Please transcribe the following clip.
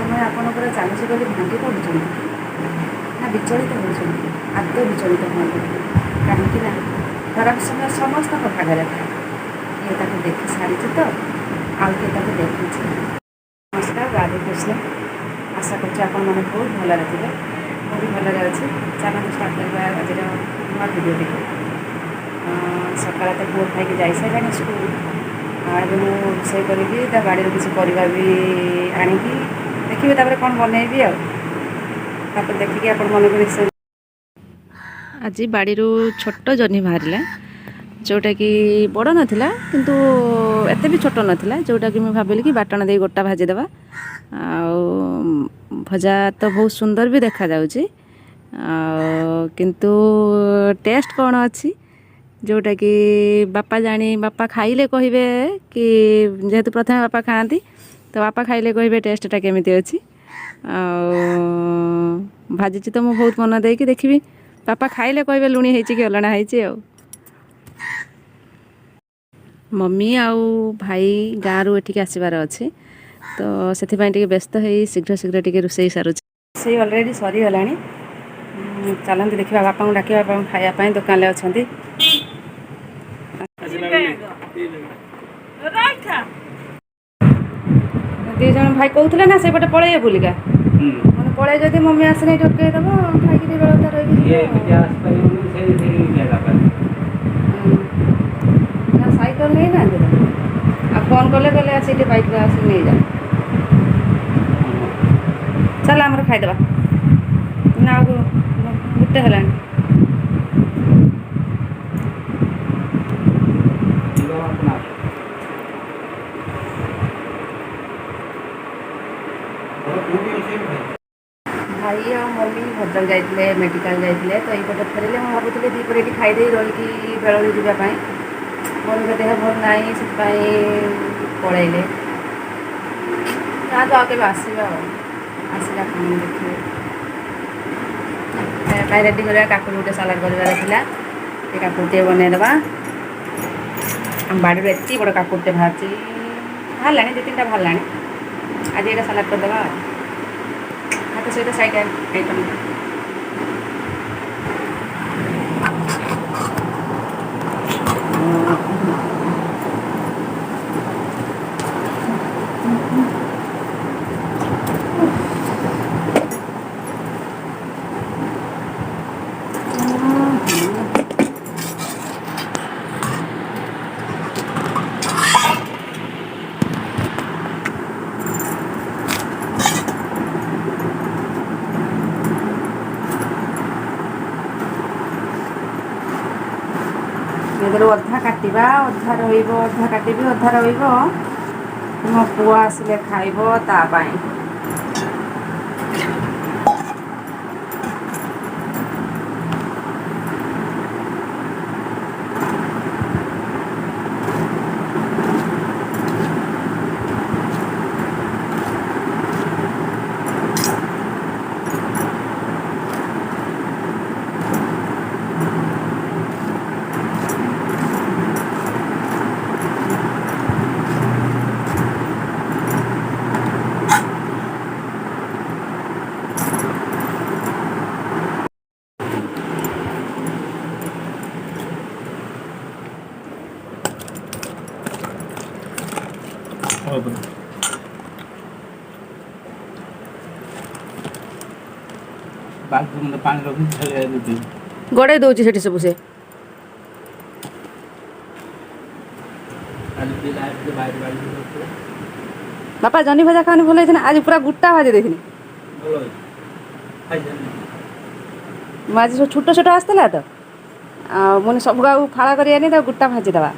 समय ଆପଣଙ୍କର ଚାଲିଛି ବୋଲି ଭାଙ୍ଗି ପଡ଼ୁଛନ୍ତି ନା ବିଚଳିତ ହେଉଛନ୍ତି? ଆଦୌ ବିଚଳିତ ହୁଅନ୍ତି କାହିଁକି ନା ଖରାପ ସମୟ ସମସ୍ତଙ୍କ ଭାଗରେ ଥାଏ। କିଏ ତାକୁ ଦେଖି ସାରିଛି ତ ଆଉ କିଏ ତାକୁ ଦେଖିଛି। ନମସ୍କାର, ରାଧେ କୃଷ୍ଣ। ଆଶା କରୁଛି ଆପଣମାନେ ବହୁତ ଭଲରେ ଥିବେ। ମୁଁ ବି ଭଲରେ ଅଛି। ଚାଲନ୍ତୁ ଷ୍ଟାର୍ଟ କରିବା ଆଜିର ନୂଆ ଭିଡ଼ିଓଟିକୁ। ସକାଳେ ତ ପୁଅ ଖାଇକି ଯାଇସାରିଲାଣି ସ୍କୁଲ। ଏବେ ମୁଁ ରୋଷେଇ କରିବି, ତା ବାଡ଼ିରୁ କିଛି ପରିବା ବି ଆଣିକି ଦେଖିବି, ତାପରେ କ'ଣ ବନେଇବି ଆଉ ତାପରେ ଦେଖିକି ଆପଣ ମନକୁ ନିଶ୍ଚୟ। ଆଜି ବାଡ଼ିରୁ ଛୋଟ ଜହ୍ନି ବାହାରିଲା, ଯେଉଁଟାକି ବଡ଼ ନଥିଲା କିନ୍ତୁ ଏତେ ବି ଛୋଟ ନଥିଲା, ଯେଉଁଟାକି ମୁଁ ଭାବିଲି କି ବାଟଣ ଦେଇ ଗୋଟା ଭାଜିଦେବା। ଆଉ ଭଜା ତ ବହୁତ ସୁନ୍ଦର ବି ଦେଖାଯାଉଛି, କିନ୍ତୁ ଟେଷ୍ଟ କ'ଣ ଅଛି ଯେଉଁଟାକି ବାପା ଖାଇଲେ କହିବେ କି, ଯେହେତୁ ପ୍ରଥମେ ବାପା ଖାଆନ୍ତି ତ ବାପା ଖାଇଲେ କହିବେ ଟେଷ୍ଟଟା କେମିତି ଅଛି। ଆଉ ଭାଜିଛି ତ ମୁଁ ବହୁତ ମନ ଦେଇକି, ଦେଖିବି ବାପା ଖାଇଲେ କହିବେ ଲୁଣି ହେଇଛି କି ଅଲଣା ହେଇଛି। ଆଉ ମମି ଆଉ ଭାଇ ଗାଁରୁ ଏଠିକି ଆସିବାର ଅଛି, ତ ସେଥିପାଇଁ ଟିକେ ବ୍ୟସ୍ତ ହେଇ ଶୀଘ୍ର ଟିକେ ରୋଷେଇ ସାରୁଛି। ରୋଷେଇ ଅଲରେଡ଼ି ସରିଗଲାଣି। ଚାଲନ୍ତୁ ଦେଖିବା, ବାପାଙ୍କୁ ଡାକିବା, ବାପାଙ୍କୁ ଖାଇବା ପାଇଁ ଦୋକାନରେ ଅଛନ୍ତି। ଦୁଇ ଜଣ ଭାଇ କହୁଥିଲେ ନା ସେପଟେ ପଳେଇବେ ବୁଲିକା, ମାନେ ପଳେଇ ଯଦି ମମି ଆସିଲେ ଠକେଇ ଦେବ, ଖାଇକି ଟିକେ ବେଳତା ରହିବି। ନା ସାଇକେଲ ନେଇନାହାନ୍ତି ତ, ଆଉ ଫୋନ୍ କଲେ ଆସି ଟିକେ ବାଇକ୍ରେ ଆସିକି ନେଇଯାଅ। ଚାଲ ଆମର ଖାଇଦେବା ନା, ଆଉ ଗୋଟେ ହେଲାଣି। ଭାଇ ଆଉ ମମି ଭଦ୍ରକ ଯାଇଥିଲେ, ମେଡ଼ିକାଲ ଯାଇଥିଲେ, ତ ଏଇପଟେ ଫେରିଲେ। ମୁଁ ଭାବୁଥିଲି ଦ୍ୱିପହରେ ଏଠି ଖାଇଦେଇ ରହିକି ବେଳରୁ ଯିବା ପାଇଁ। ମମିଙ୍କ ଦେହ ଭଲ ନାହିଁ, ସେଥିପାଇଁ ପଳେଇଲେ। ଯାଆନ୍ତୁ, ଆଉ କେବେ ଆସିବା, ଆଉ ଆସିଲା ଦେଖିବେ। ଖାଇବା ପାଇଁ ରେଡ଼ି କରିବା। କାକୁଡ଼ି ଗୋଟେ ସାଲାଡ଼ କରିବାର ଥିଲା, ସେ କାକୁଡ଼ିଟିଏ ବନେଇଦେବା। ବାଡ଼ିରୁ ଏତେ ବଡ଼ କାକୁଡ଼ିଟେ ବାହାରିଲାଣି, 2-3ଟା ବାହାରିଲାଣି। ଆଜି ଏଇଟା ସାଲାଡ଼ କରିଦେବା ଆଉ ଭାତ ସହିତ ସାଇଡ଼୍ ଆଇଟମ୍। ଏଥିରୁ ଅଧା କାଟିବା, ଅଧା ରହିବ, ଅଧା କାଟିବି, ଅଧା ରହିବ। ମୋ ପୁଅ ଆସିଲେ ଖାଇବ ତା ପାଇଁ। ଗଡ଼େଇ ଦଉଛି ସେଠି ସବୁ। ସେ ବାପା ଜହ୍ନି ଭଜା ଖାওনি ଭଲ ହେଇଛି ନା? ଆଜି ପୁରା ଗୋଟା ଭାଜି ଦେଇଥିଲି। ମୁଁ ଆଜି ସବୁ ଛୋଟ ଆସିଥିଲା ତ, ଆଉ ମୁଁ ସବୁ ଆଉ ଫାଳ କରିବାନି, ତାକୁ ଗୋଟା ଭାଜିଦେବା।